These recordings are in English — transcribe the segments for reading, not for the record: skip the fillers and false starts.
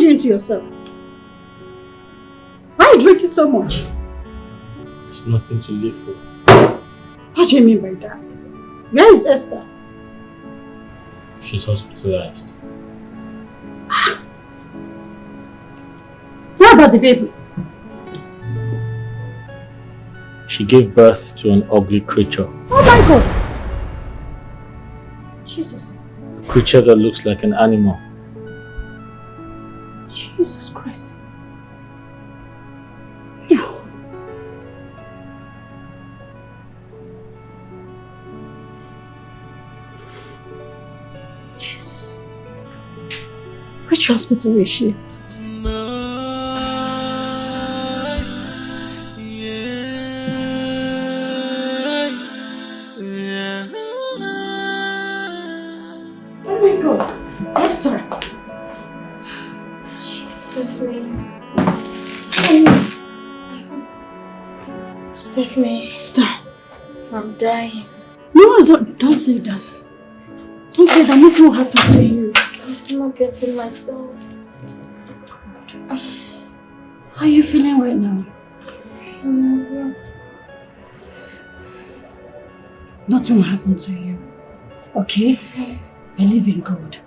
doing to yourself? Why are you drinking so much? There's nothing to live for. What do you mean by that? Where is Esther? She's hospitalized. What about the baby? She gave birth to an ugly creature. Oh my God! Jesus. A creature that looks like an animal. Jesus Christ. No. Jesus. Which hospital is she? Oh my God. Esther. Stephanie, Esther. I'm dying. No, don't say that. Don't say that. Nothing will happen to you. I'm not getting myself. How are you feeling right now? Nothing will happen to you. Okay? Believe in God.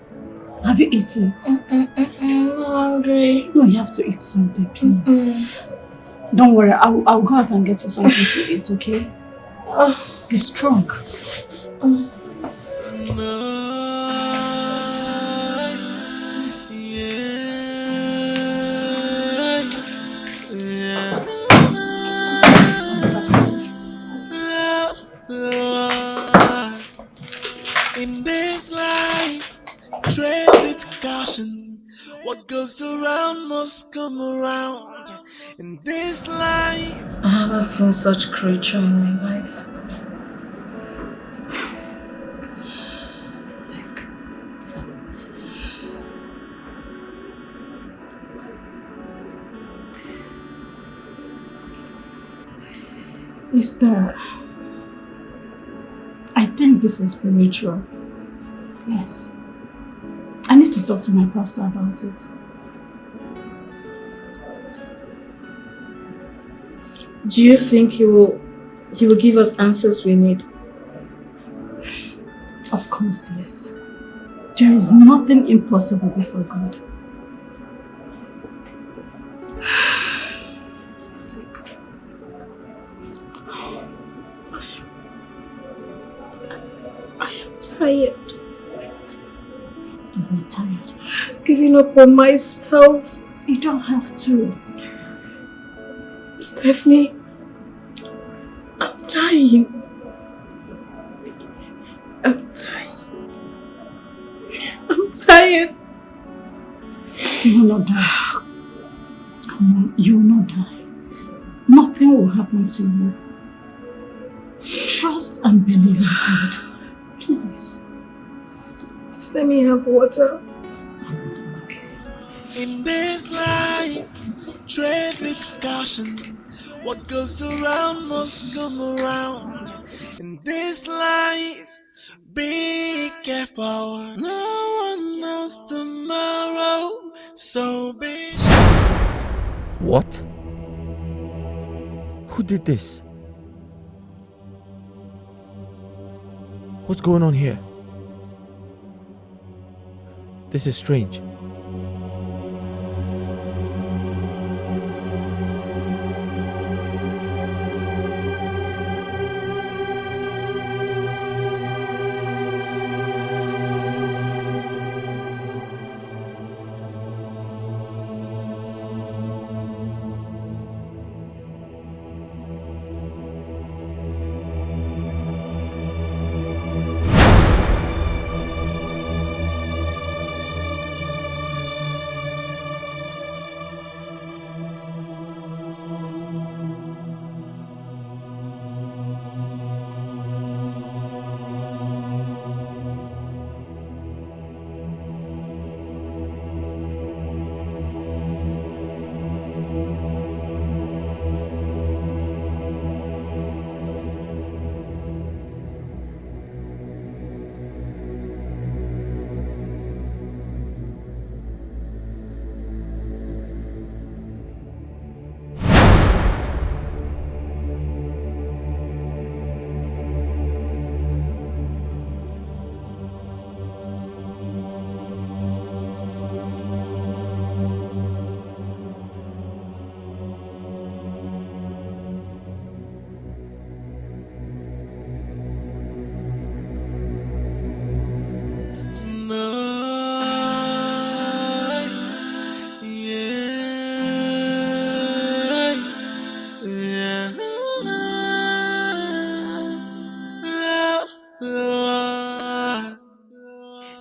Have you eaten? I'm hungry. No, you have to eat something, please. Don't worry, I'll go out and get you something to eat, okay? Be strong. In this life, tread with caution. What goes around must come around. In this life, I haven't seen such creature in my life. Take. Esther, I think this is spiritual. Yes. I need to talk to my pastor about it. Do you think he will give us answers we need? Of course, yes. There is nothing impossible before God. I am tired. You're not tired. Giving up on myself. You don't have to. Stephanie, I'm dying. I'm tired. You will not die. Come on, you will not die. Nothing will happen to you. Trust and believe in God. Please. Just let me have water. Okay. in this life, tread with caution. What goes around must come around. In this life, be careful. No one knows tomorrow, so be sure. What? Who did this? What's going on here? This is strange.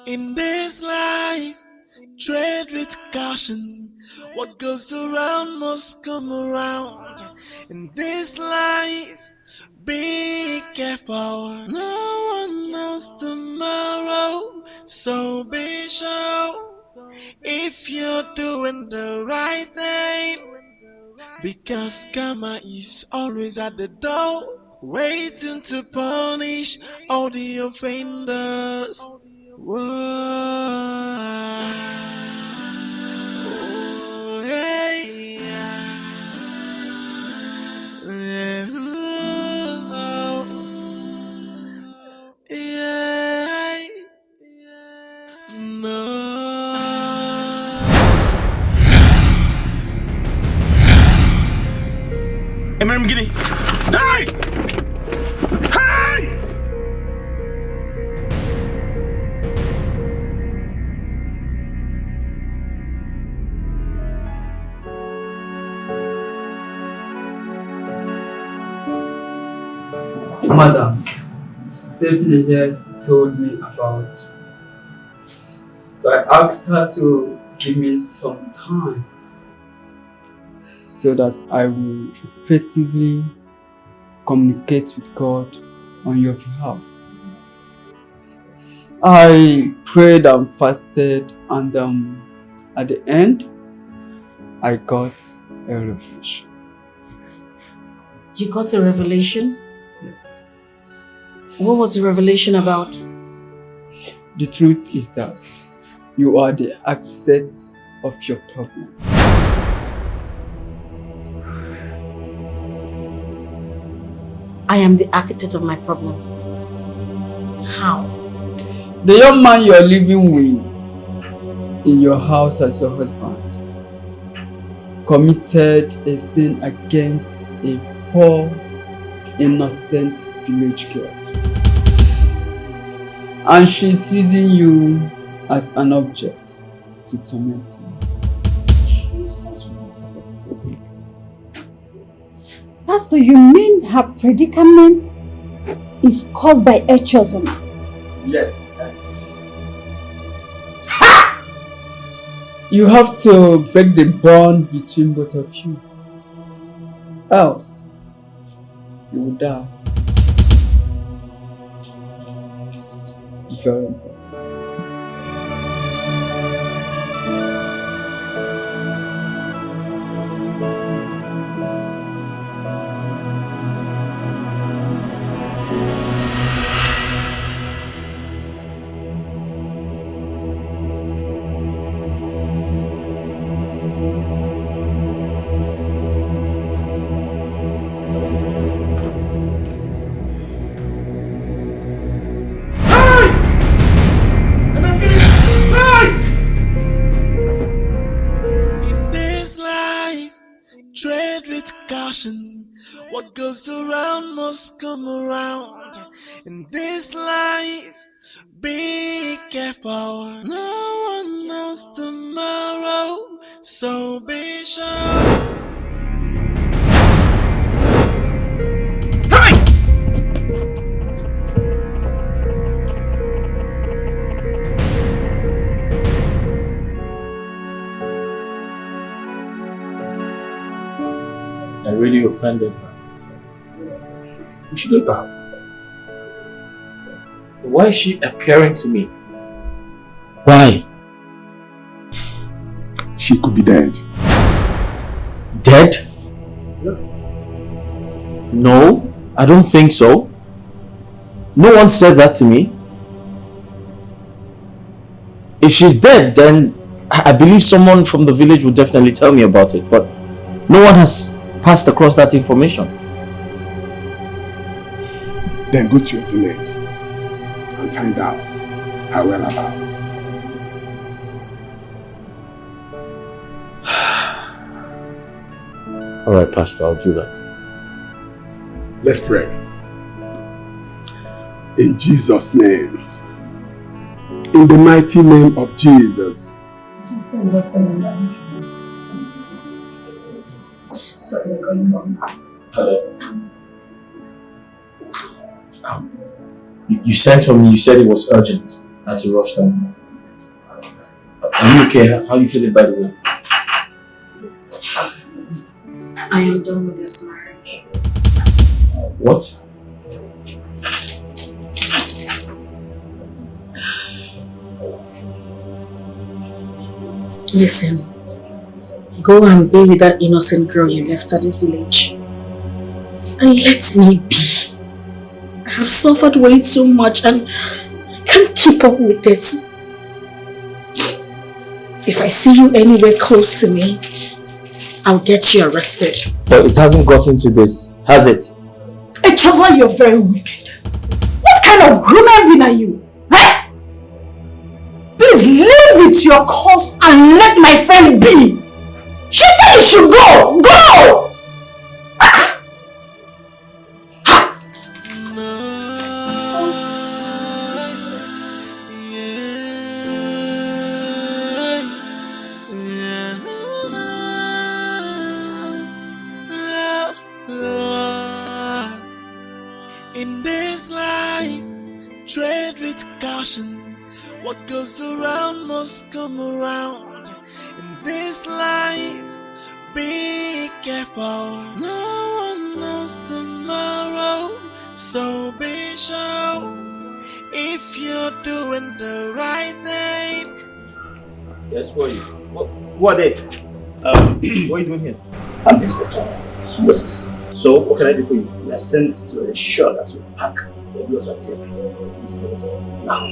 In this life, tread with caution. What goes around must come around. In this life, be careful. No one knows tomorrow, so be sure. If you're doing the right thing, because karma is always at the door, waiting to punish all the offenders. Whoa. Oh, hey, yeah. Yeah. No. Eminem Guinea. Hey! Hey! Madam, Stephanie here told me about. So I asked her to give me some time so that I will effectively communicate with God on your behalf. I prayed and fasted, and at the end, I got a revelation. You got a revelation? Yes. What was the revelation about? The truth is that you are the architect of your problem. I am the architect of my problem. How? The young man you are living with in your house as your husband committed a sin against a poor, innocent village girl. And she's using you as an object to torment him. Pastor, you mean her predicament is caused by a chosen? Yes, that's it. You have to break the bond between both of you. Else, you will die. Very important. What goes around must come around. In this life, be careful. No one knows tomorrow, so be sure. I really offended her. You shouldn't have. Why is she appearing to me? Why? She could be dead. Dead? No, I don't think so. No one said that to me. If she's dead, then I believe someone from the village would definitely tell me about it, but no one has passed across that information. Then go to your village and find out how well about. Alright, Pastor, I'll do that. Let's pray. In Jesus' name. In the mighty name of Jesus. So you're going home. Hello. You sent for me, you said it was urgent. I had to rush down. Are you okay? How are you feeling, by the way? I am done with this marriage. What? Listen, go and be with that innocent girl you left at the village. And let me be. I have suffered way too much and I can't keep up with this. If I see you anywhere close to me, I'll get you arrested. But it hasn't gotten to this, has it? Echosa, you're very wicked. What kind of human being are you? Eh? Please leave with your cause and let my friend be. She said he should go. Go! In this life, tread with caution. What goes around must come around. In this life, be careful. No one knows tomorrow, so be sure if you're doing the right thing. Yes, who are you? Who are they? What are you doing here? I'm Inspector Moses. So, what can I do for you? We are sent to ensure that you pack the goods at these premises now.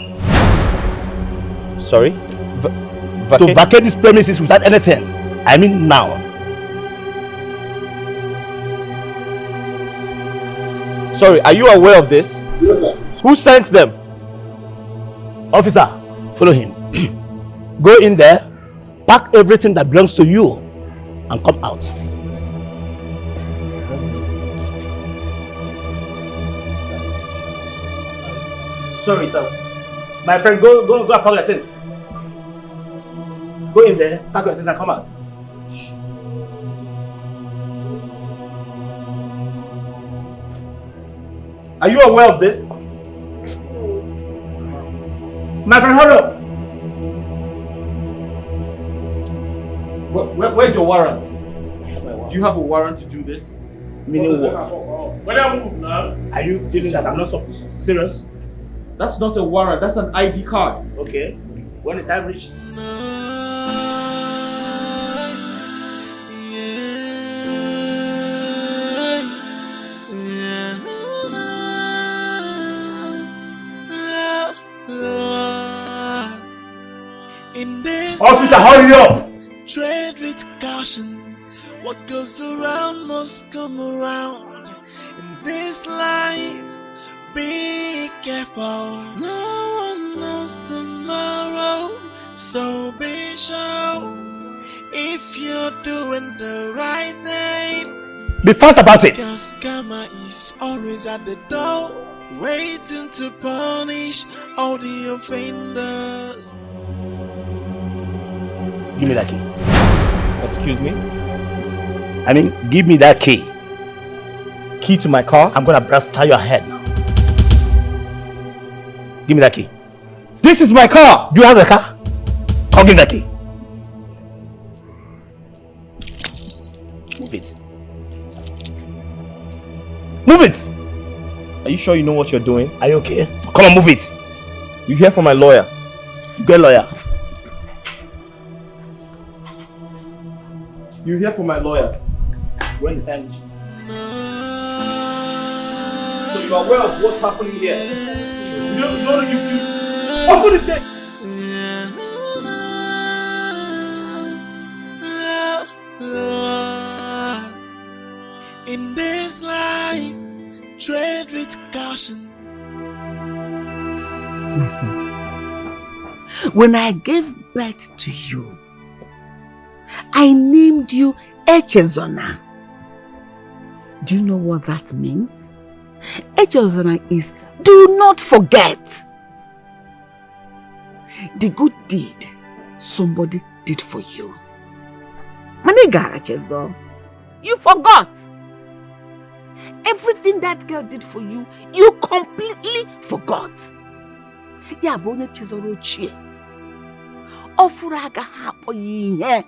Sorry? To vacate these premises without anything. I mean now. Sorry, are you aware of this? Yes, Who sent them? Officer, follow him. Go in there, pack everything that belongs to you, and come out. Sorry, sir. My friend, go and pack your things. Go in there, pack your things and come out. Are you aware of this? My friend, hurry up! Where's your warrant? Do you have a warrant to do this? Meaning what? Are you feeling that I'm not so serious? That's not a warrant, that's an ID card. Okay. When the time reaches. In this Officer, hurry up! tread with caution. What goes around must come around. In this life, be careful. No one knows tomorrow, so be sure if you're doing the right thing. Be fast about it! Because karma is always at the door, waiting to punish all the offenders. Give me that key. Excuse me? I mean, give me that key. Key to my car? I'm gonna blast your head now. Give me that key. This is my car! Do you have a car? Come give that key. Move it. Move it! Are you sure you know what you're doing? Are you okay? Come on, move it. You hear from my lawyer. Get a lawyer. You hear from my lawyer. When the time reaches. So you are aware of what's happening here? You open this gate! In this life, tread with caution. My son, when I gave birth to you, I named you Echezona. Do you know what that means? Echezona is do not forget. The good deed somebody did for you. Manegara Chezo, you forgot. Everything that girl did for you, you completely forgot. Ya bone Chezoro Chie. Ofuraga hapo yihe.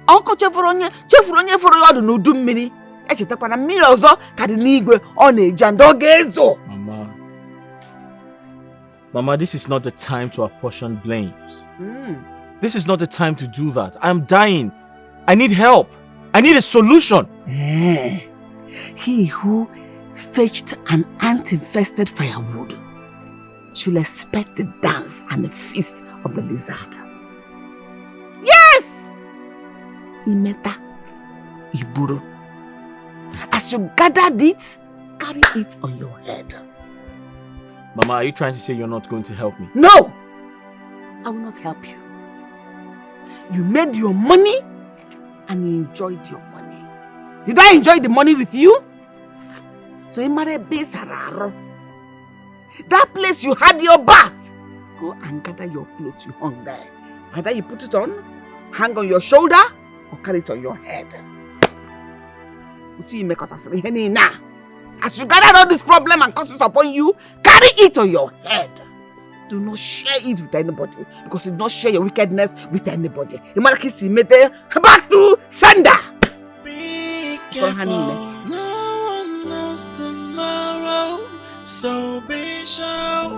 Uncle chefuronye foro yodu n'udu mmiri. Echetakwa na mmiri ọzọ ka dị n'igwe ọ na-eji and ọ ga-ezo. Mama, this is not the time to apportion blames. This is not the time to do that. I'm dying. I need help. I need a solution. He who fetched an ant-infested firewood should expect the dance and the feast of the lizard. Yes! Imeta, Iburu. As you gathered it, carry it on your head. Mama, are you trying to say you're not going to help me? No! I will not help you. You made your money and you enjoyed your money. Did I enjoy the money with you? So that place you had your bath, go and gather your clothes you hung there. Either you put it on, hang on your shoulder, or carry it on your head. As you gathered all this problem and causes upon you, carry it on your head. Do not share it with anybody, because you do not share your wickedness with anybody. Back to sender. Be careful, no one knows tomorrow, so be sure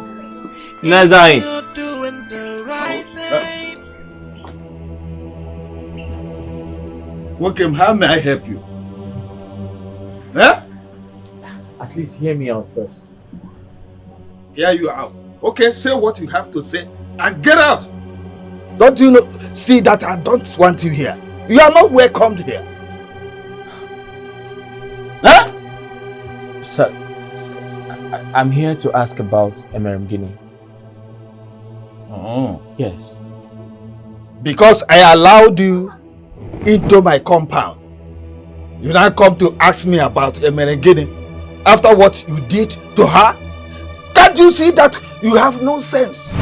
Nazai, you're doing the right thing. Welcome, how may I help you? Huh? at least hear me out first. Hear you out. Okay, say what you have to say and get out. Don't you know? See that I don't want you here. You are not welcomed here. Huh? Sir, I'm here to ask about Emerem. Oh. Yes. Because I allowed you into my compound. You now come to ask me about Emerem after what you did to her? Can't you see that you have no sense?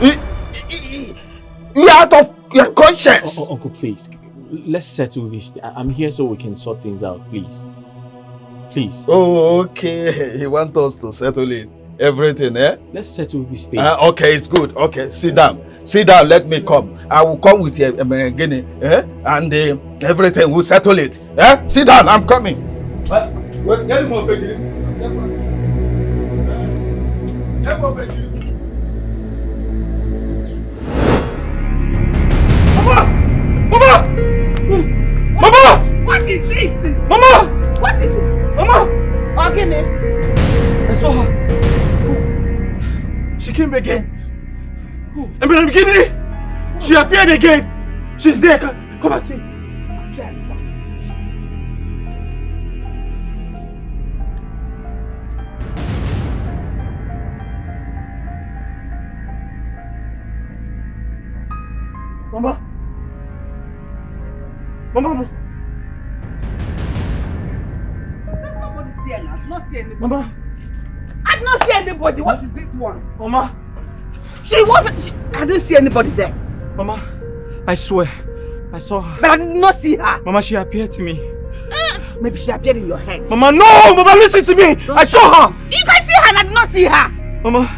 You are out of your conscience. Uncle, please. Let's settle this. I'm here so we can sort things out, please. Please. Oh, okay. You want us to settle it. Everything, eh? Let's settle this thing. Okay, it's good. Okay, sit down. Sit down, let me come. I will come with you, and everything will settle it. Eh? Sit down, I'm coming. Wait, get him over here. Get over here. Mama! Mama! Mama! What is it? Mama! What is it? Mama! Ogene. I saw her. She came again. And in the beginning, she appeared again. She's there. Come and see. Mama. Mama. There's nobody there now. I did not see anybody. Mama. I did not see anybody. What is this one? Mama. She wasn't. I didn't see anybody there. Mama, I swear, I saw her. But I did not see her. Mama, she appeared to me. Maybe she appeared in your head. Mama, no! Mama, listen to me! I saw her! You guys see her and I did not see her. Mama,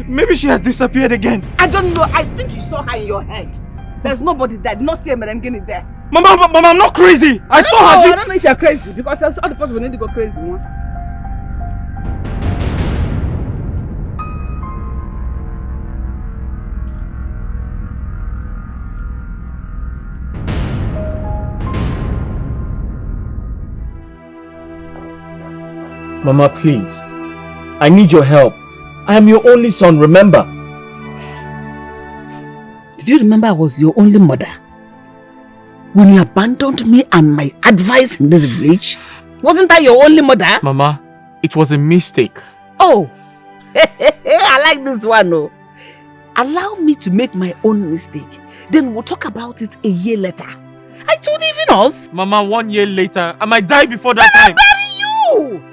maybe she has disappeared again. I don't know. I think you saw her in your head. There's nobody there. I did not see Emerem there. Mama, I'm not crazy. I saw her. I don't know if you're crazy because there's other person need to go crazy. One. Mama, please. I need your help. I am your only son, remember? Did you remember I was your only mother? When you abandoned me and my advice in this village? Wasn't I your only mother? Mama, it was a mistake. Oh, I like this one. Oh. Allow me to make my own mistake. Then we'll talk about it a year later. I told even us. Mama, 1 year later, I might die before that time. I bury you!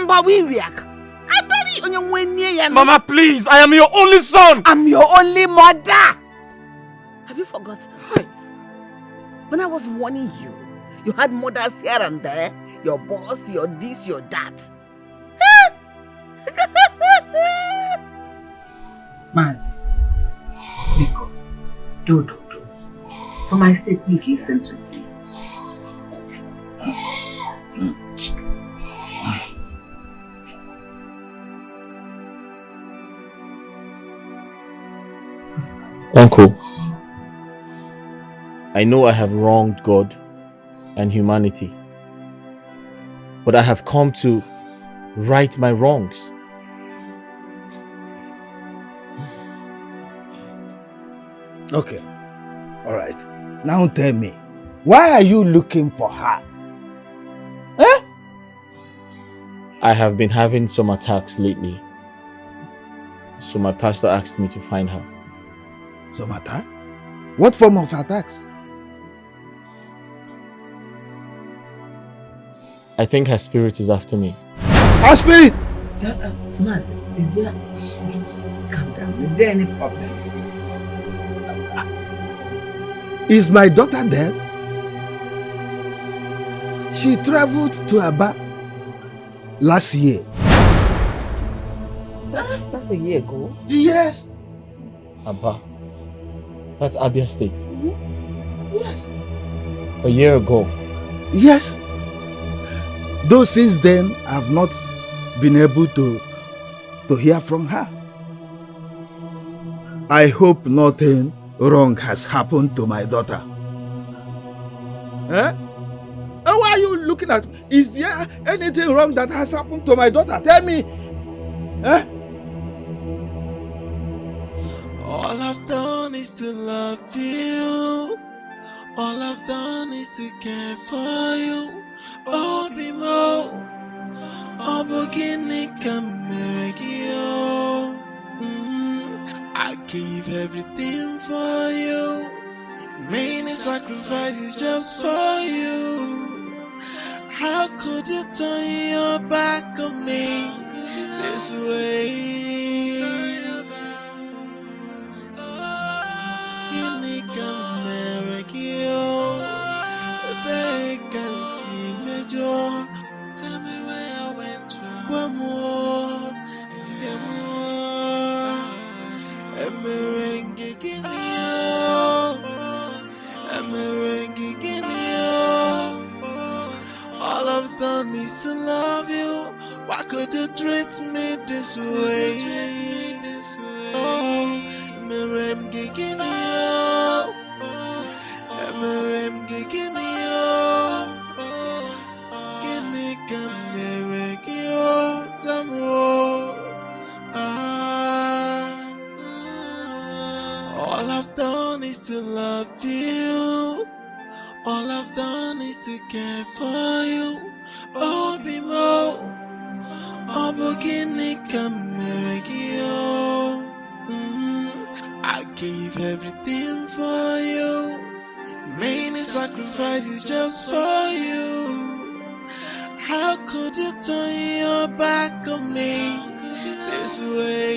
I bury you on your 1 year. Mama, please, I am your only son. I'm your only mother. Have you forgotten? When I was warning you, you had mothers here and there. Your boss, your this, your that. Mazi, Biko, do. For my sake, please listen to me. Uncle, I know I have wronged God and humanity, but I have come to right my wrongs. Okay. All right. Now tell me, why are you looking for her? Eh? I have been having some attacks lately, so my pastor asked me to find her. Some attack? What form of attacks? I think her spirit is after me. Her spirit? Mazi, is there... Just calm down. Is there any problem? Is my daughter dead? She traveled to Ibeh last year. That's a year ago. Yes. Abba, that's Abia State. Yes. A year ago. Yes. Though since then, I've not been able to hear from her. I hope nothing wrong has happened to my daughter. Eh? Why are you looking at me? Is there anything wrong that has happened to my daughter? Tell me. Eh? All I've done is to love you. All I've done is to care for you. Oh, Bimo. Oh, Bogini, Kameregio. I gave everything for you. Many sacrifices just for you. How could you turn your back on me this way? Gini Kameregio. They can see me, Joe. Tell me where I went wrong. One more. Get more. A merengue guinea. A merengue guinea. All I've done is to love you. Why could you treat me this way? Oh, merengue guinea. A merengue guinea. Guinea can merengue. Tamro. All I've done is to love you. All I've done is to care for you. Oh, Bimo. Oh, Bogini Kameregio. I gave everything for you. Many sacrifices just for you. How could you turn your back on me this way?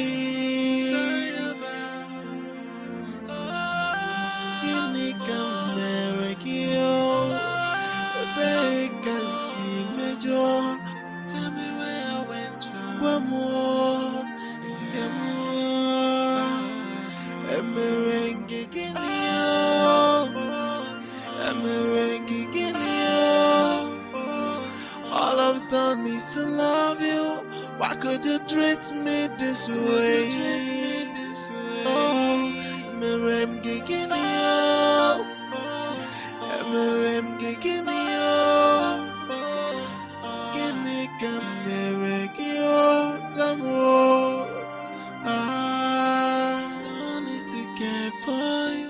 Guinea Kameregio. They can see me, Joe. Tell me where I went wrong. One more. Get more. A merengue guinea. A merengue guinea. All I've done is to love you. Why could you treat me this way? Oh, merengue guinea. A merengue guinea. Guinea can merengue. Tamro. Done is to care for you.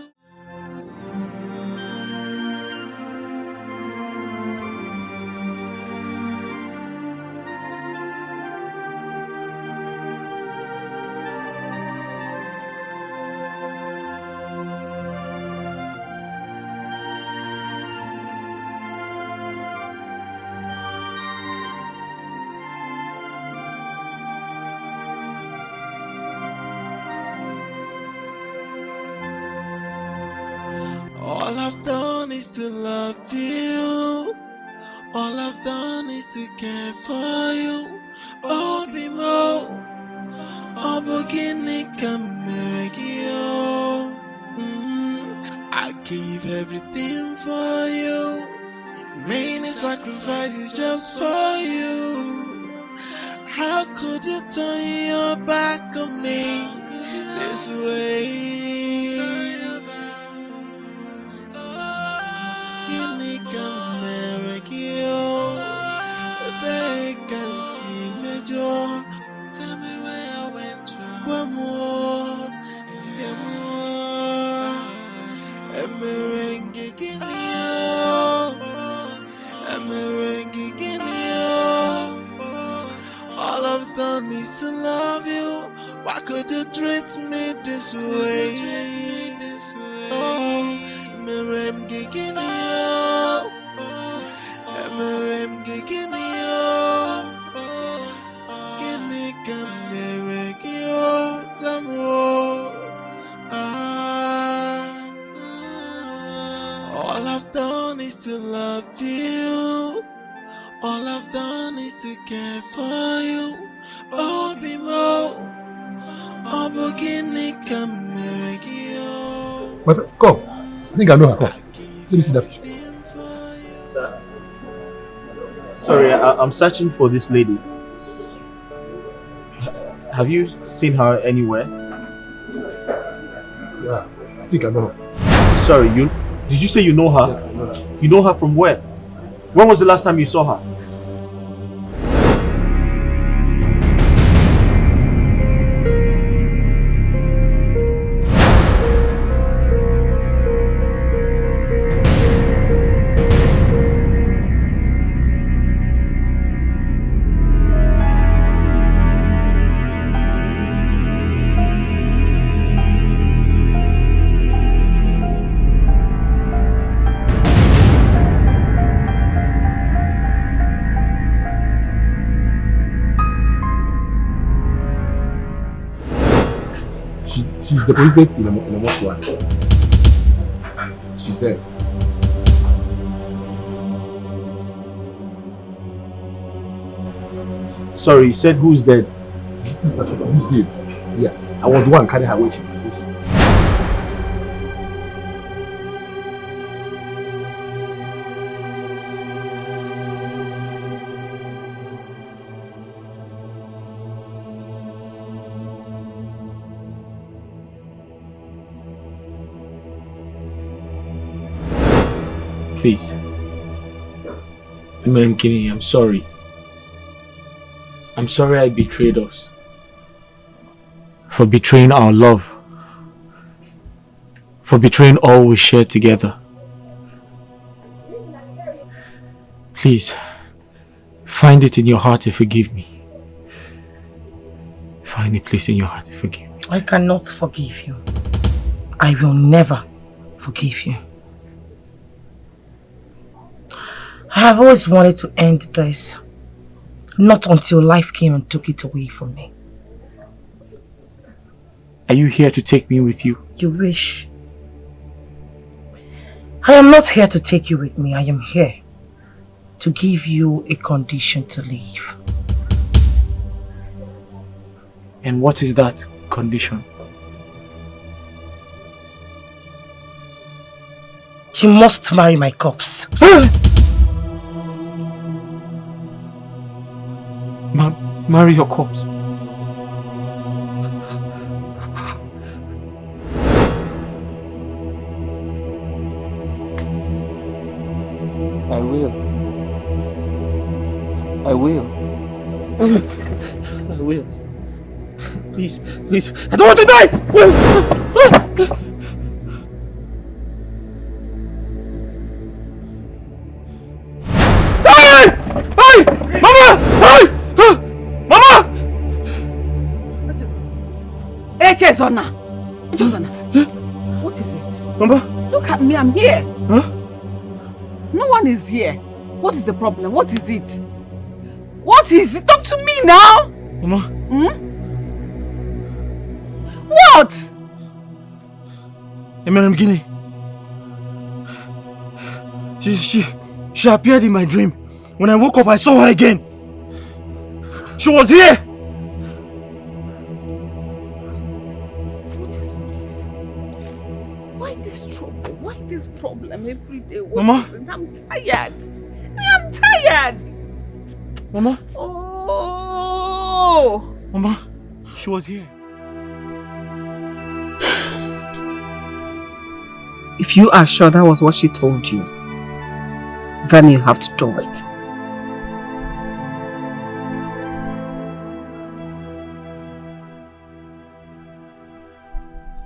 All I've done is to love you. All I've done is to care for you. Oh, Bimo. Oh, Bogini Kameregio. give everything for you. Many sacrifices just for you. How could you turn your back on me this way? You can marry you. They can see me, Joe. Tell me where I went wrong. One more, get more. A merengue in you. A merengue in you. All I've done is to love you. Why could you treat me this way? Oh, merengue in you. A merengue in you. All I've done is to love you. All I've done is to care for you. Oh, Bimo. Oh, Bogini can make you. My friend, come. I think I know her. Come. Let me see that picture. Sir. Sorry, I'm searching for this lady. Have you seen her anywhere? Yeah, I think I know her. Sorry, did you say you know her? Yes, I know her. You know her from where? When was the last time you saw her? She's deposited in a mortuary. She's dead. Sorry, you said who's dead? This babe. Yeah, I was the one carrying her when she's dead. Please. Madam Kinney, I'm sorry. I'm sorry I betrayed us. For betraying our love. For betraying all we shared together. Please, find it in your heart to forgive me. Find a place in your heart to forgive me. I cannot forgive you. I will never forgive you. I have always wanted to end this. Not until life came and took it away from me. Are you here to take me with you? You wish. I am not here to take you with me. I am here to give you a condition to leave. And what is that condition? You must marry my corpse. Marry your corpse. I will. I will. I will. Please, please. I don't want to die! Hey! Hey! Mama! Hey! Mama! Echezona! What is it? Mama? Look at me, I'm here. Huh? No one is here. What is the problem? What is it? What is it? Talk to me now! Mama? What? Madam Guinea. She appeared in my dream. When I woke up, I saw her again. She was here. What is all this? Why Why this trouble? Why this problem every day? Mama? I'm tired. I'm tired. Mama? Oh! Mama, she was here. If you are sure that was what she told you, then you have to do it.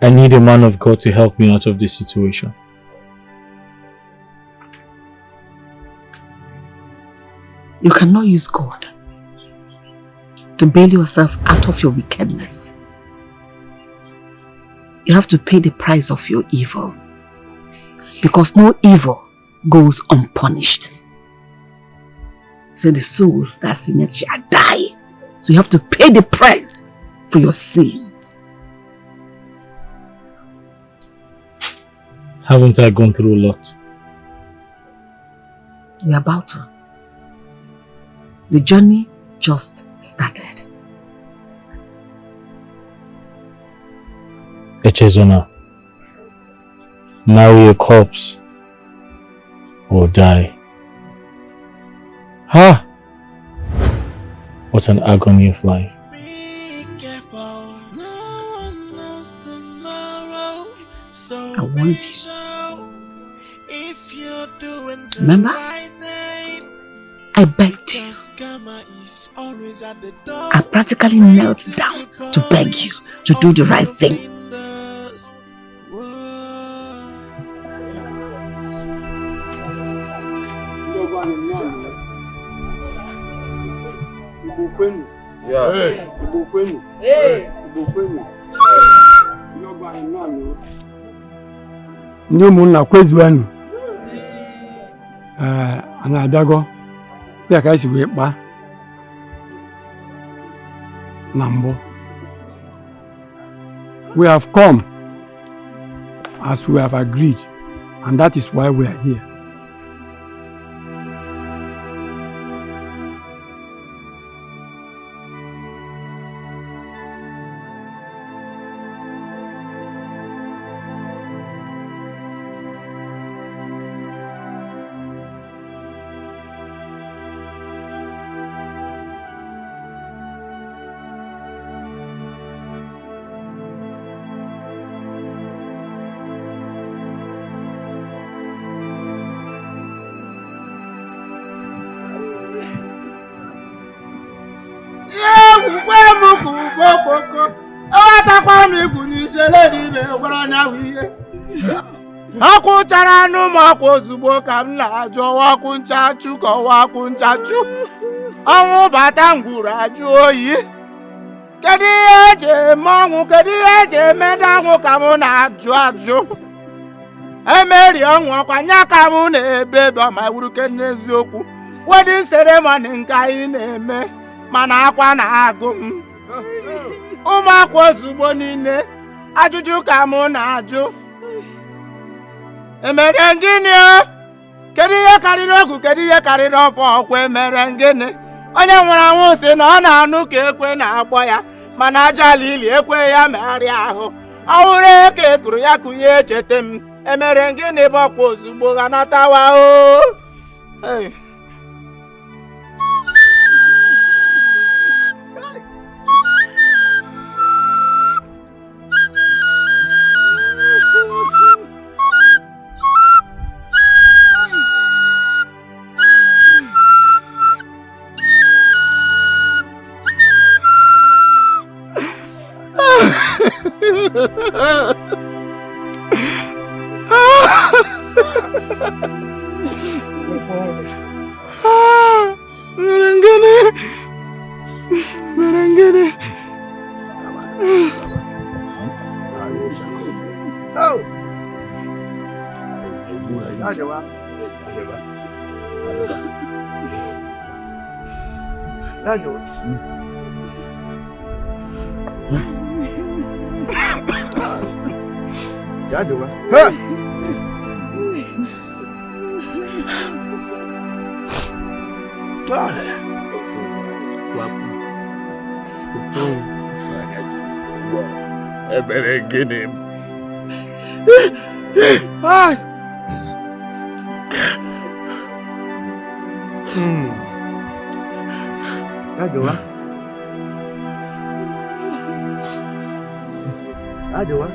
I need a man of God to help me out of this situation. You cannot use God to bail yourself out of your wickedness. You have to pay the price of your evil. Because no evil goes unpunished. So the soul that sinneth shall die. So you have to pay the price for your sins. Haven't I gone through a lot? We're about to. The journey just started. Echezona, marry a corpse or die. Ha! What an agony of life. I warned you. Remember? I begged you. I practically knelt down to beg you to do the right thing. Ndị ụmụnna kwezuenu anyị abịago ya ka esi wee kpaa na mbụ. We have come as we have agreed, and that is why we are here. Akwụchara anụ m akwa ozugbo ka m na-ajụ ọwakwụ nchachu ka ọwakwụ nchachu ọnwụ bata ngwuru ajụ oyi. Kedu ihe eji eme ọnwụ? Kedu ihe eji eme ndị anwụ ka m na-ajụ ajụ? Emeri ọnwụ ọkwa nya ka m na-ebe ma wuruke n'eziokwu. Wedding ceremony nke anyị na-eme mana akwa na-agụ m. Ụmụ akwa ozugbo niile ajụjụ ka m na-ajụ. Emere gịnị? Kedu ihe karịrị ọgụ? Kedu ihe karịrị ọfọ ọkwa emere gịnị? Onye nwere anwụ sị na ọ na-anụ ka ekwe na-akpọ ya mana aja ili ekwe ya megharịa ahụ. Ọ wụrụ eke ekuru ya kụnye echete m. Emere gịnị bụ ọkwa ozugbo ga natawa o. Merengene. Oh. Ajawa. Ajawa. Ajawa. Ha. Hi. Ajowa. Ajowa.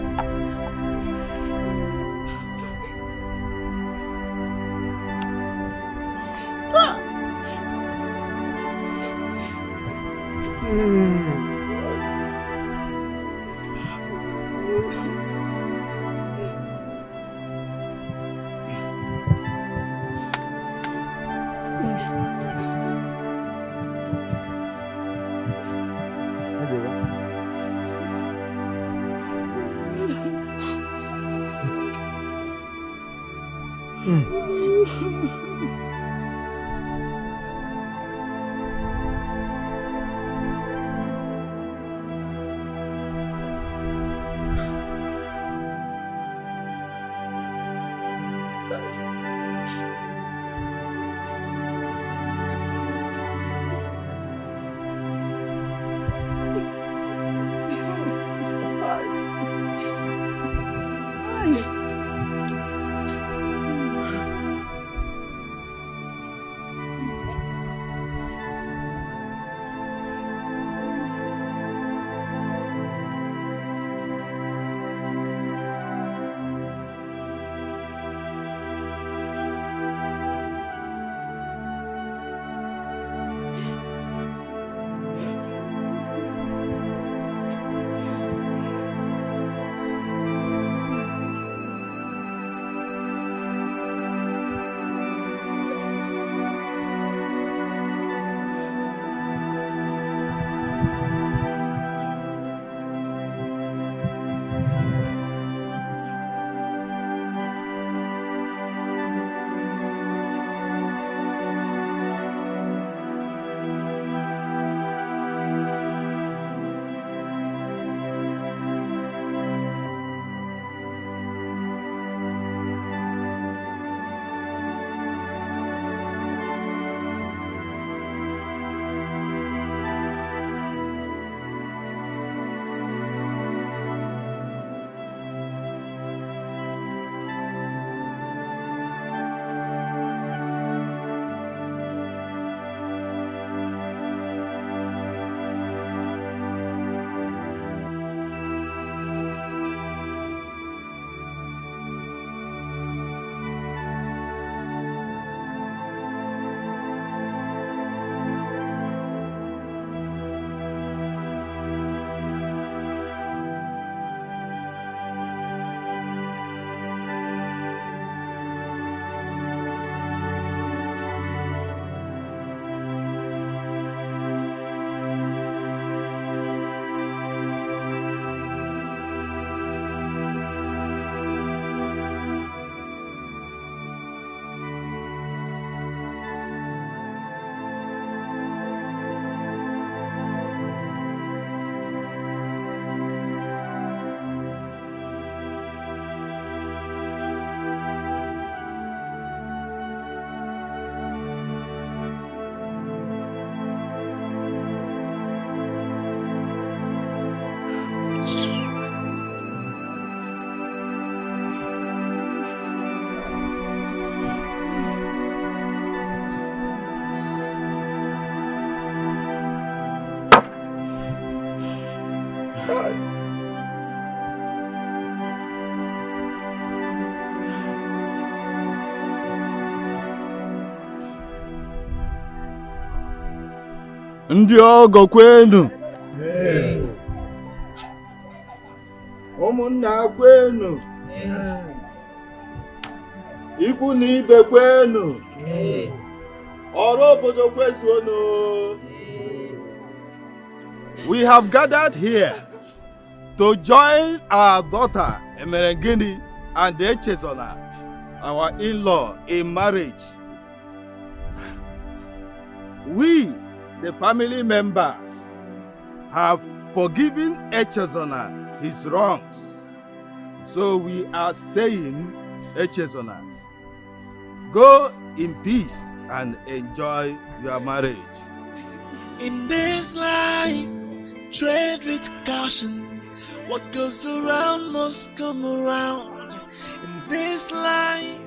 Ndị ọgọ kwenu. Ụmụnna kwenu. Ikwu na ibe kwenu. Ọrụ obodo kwezuonu. We have gathered here to join our daughter Emerengini and Echezona, our in-law, in marriage. We, the family members, have forgiven Echezona his wrongs. So we are saying, Echezona, go in peace and enjoy your marriage. In this life, tread with caution. What goes around must come around. In this life.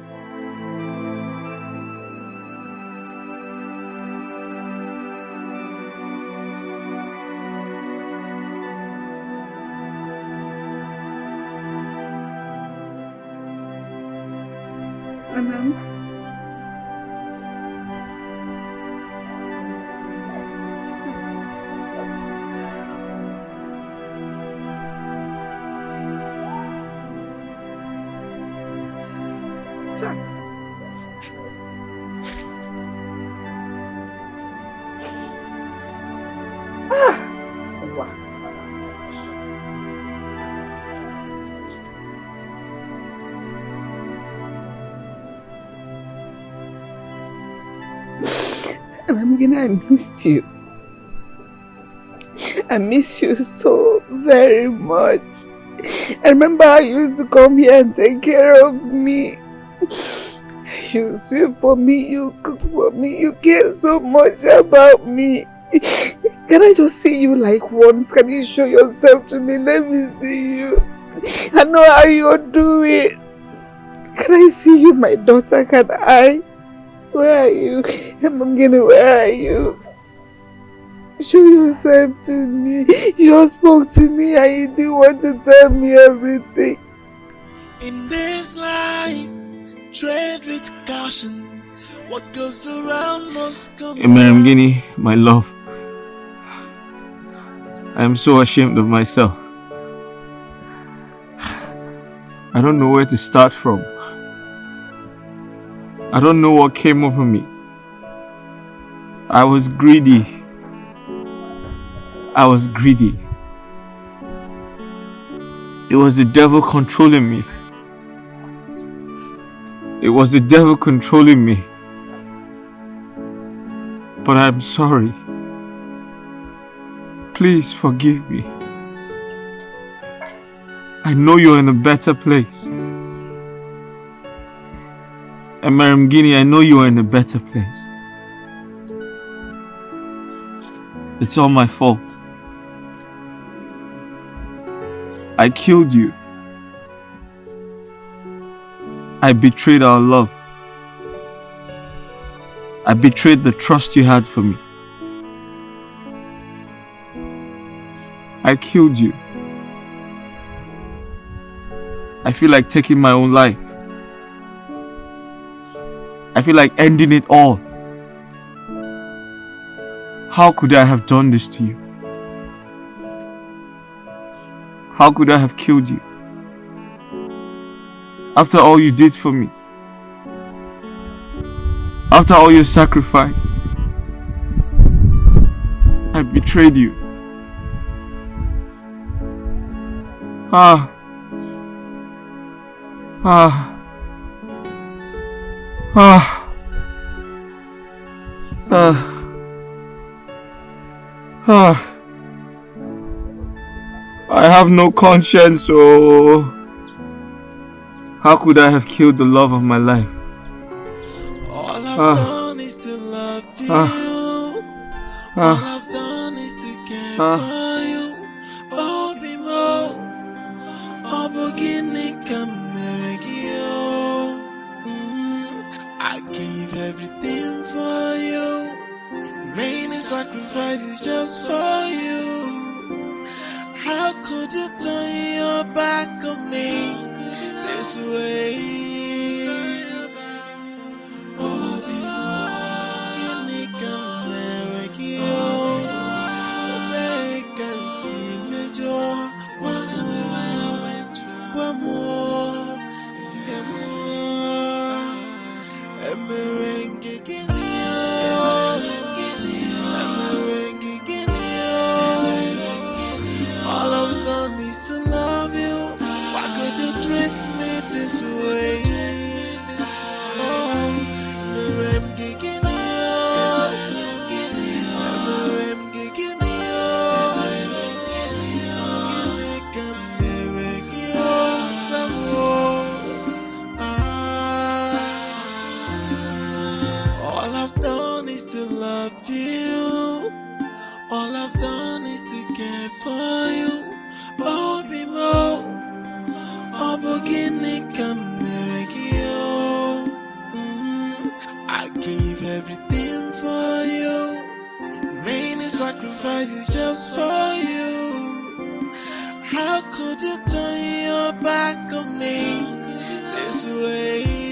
I missed you. I miss you so very much. I remember how you used to come here and take care of me. You sweep for me, you cook for me, you care so much about me. Can I just see you like once? Can you show yourself to me? Let me see you. I know how you're doing. Can I see you, my daughter? Can I? Where are you? Mamgini, where are you? Show yourself to me. You just spoke to me and you didn't want to tell me everything. In this life, tread with caution. What goes around must come around. Mamgini, my love. I am so ashamed of myself. I don't know where to start from. I don't know what came over me. I was greedy. I was greedy. It was the devil controlling me. It was the devil controlling me. But I'm sorry. Please forgive me. I know you're in a better place. And Mamgini, I know you are in a better place. It's all my fault. I killed you. I betrayed our love. I betrayed the trust you had for me. I killed you. I feel like taking my own life. I feel like ending it all. How could I have done this to you? How could I have killed you? After all you did for me. After all your sacrifice. I betrayed you. Ah. I have no conscience, oh. How could I have killed the love of my life? All I've done is to love you. All I've done is to care for you. Oh, Bimo. Oh, Bogini, I gave everything for you. Many sacrifices just for you. How could you turn your back on me this way? Oh, you can never go. They can see me joy. One more. All I've done is to love you. Why could you treat me this way? Oh, I'm gigging all I've done is to love you. All I've done is to care for you. Oh, Bimo. Oh, Bogini, come here. sacrifice is just for you. How could you turn your back on me this way?